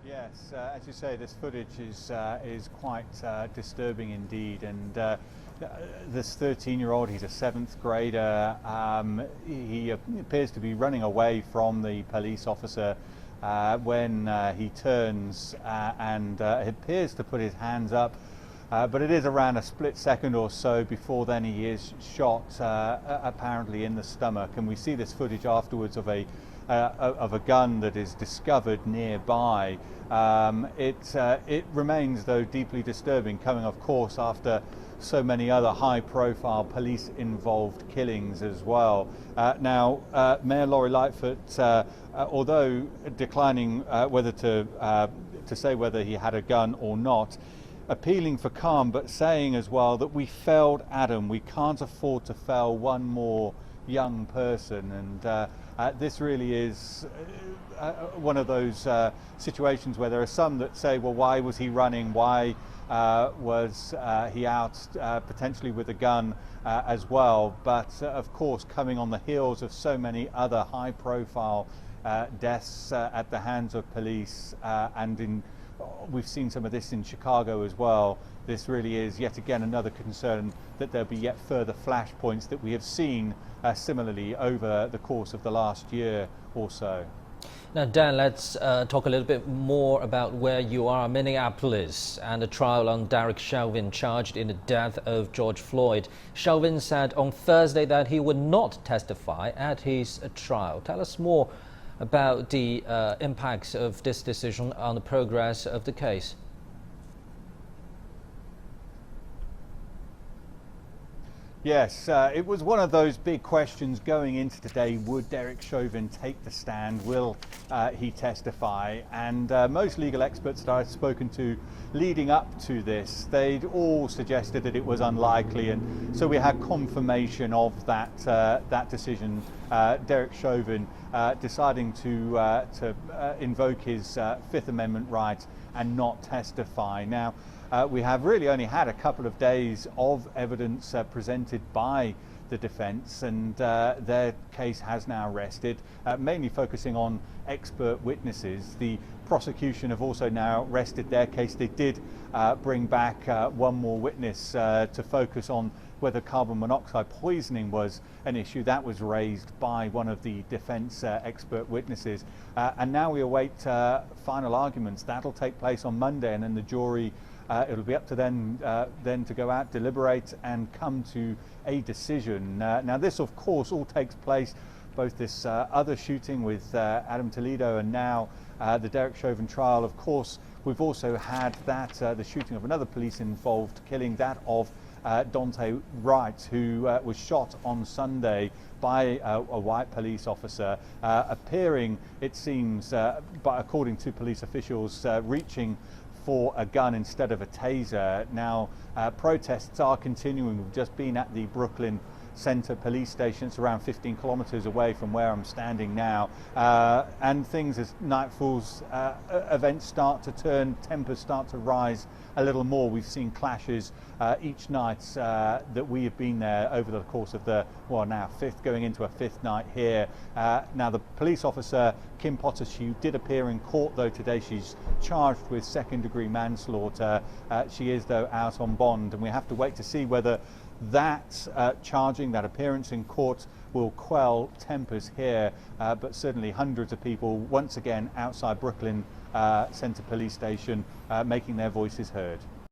Yes, as you say, this footage is quite disturbing indeed, and this 13-year-old, he's a seventh grader. He appears to be running away from the police officer when he turns and appears to put his hands up. But it is around a split second or so before then he is shot, apparently in the stomach. And we see this footage afterwards of a gun that is discovered nearby. It remains, though, deeply disturbing, coming, of course, after so many other high-profile police-involved killings as well. Now, Mayor Lori Lightfoot, although declining whether to say whether he had a gun or not, appealing for calm, but saying as well that we failed Adam. We can't afford to fail one more young person, and this really is one of those situations where there are some that say, well, why was he running? Why was he out potentially with a gun as well? But of course, coming on the heels of so many other high-profile deaths at the hands of police, and we've seen some of this in Chicago as well. This really is yet again another concern that there'll be yet further flashpoints that we have seen similarly over the course of the last year or so. Now, Dan, let's talk a little bit more about where you are, Minneapolis, and the trial on Derek Chauvin charged in the death of George Floyd. Chauvin said on Thursday that he would not testify at his trial. Tell us more about the impacts of this decision on the progress of the case. Yes, it was one of those big questions going into today. Would Derek Chauvin take the stand? Will he testify? And most legal experts that I've spoken to leading up to this, they'd all suggested that it was unlikely, and so we had confirmation of that decision. Derek Chauvin deciding to invoke his Fifth Amendment right and not testify. Now, we have really only had a couple of days of evidence presented by the defence, and their case has now rested, mainly focusing on expert witnesses. The prosecution have also now rested their case. They did bring back one more witness to focus on whether carbon monoxide poisoning was an issue. That was raised by one of the defence expert witnesses. And now we await final arguments. That'll take place on Monday, and then the jury, it'll be up to them then to go out, deliberate, and come to a decision. Now, this, of course, all takes place, both this other shooting with Adam Toledo and now the Derek Chauvin trial. Of course, we've also had the shooting of another police-involved killing, that of Dante Wright, who was shot on Sunday by a white police officer, appearing, it seems, but according to police officials, reaching for a gun instead of a taser. Now, protests are continuing. We've just been at the Brooklyn Center police station. It's around 15 kilometers away from where I'm standing now. And things, as night falls, events start to turn, tempers start to rise a little more. We've seen clashes each night that we have been there over the course of the, well, now going into a fifth night here. Now, the police officer, Kim Potter, she did appear in court, though, today. She's charged with second-degree manslaughter. She is, though, out on bond, and we have to wait to see whether that charging, that appearance in court, will quell tempers here. But certainly hundreds of people once again outside Brooklyn Center police station making their voices heard.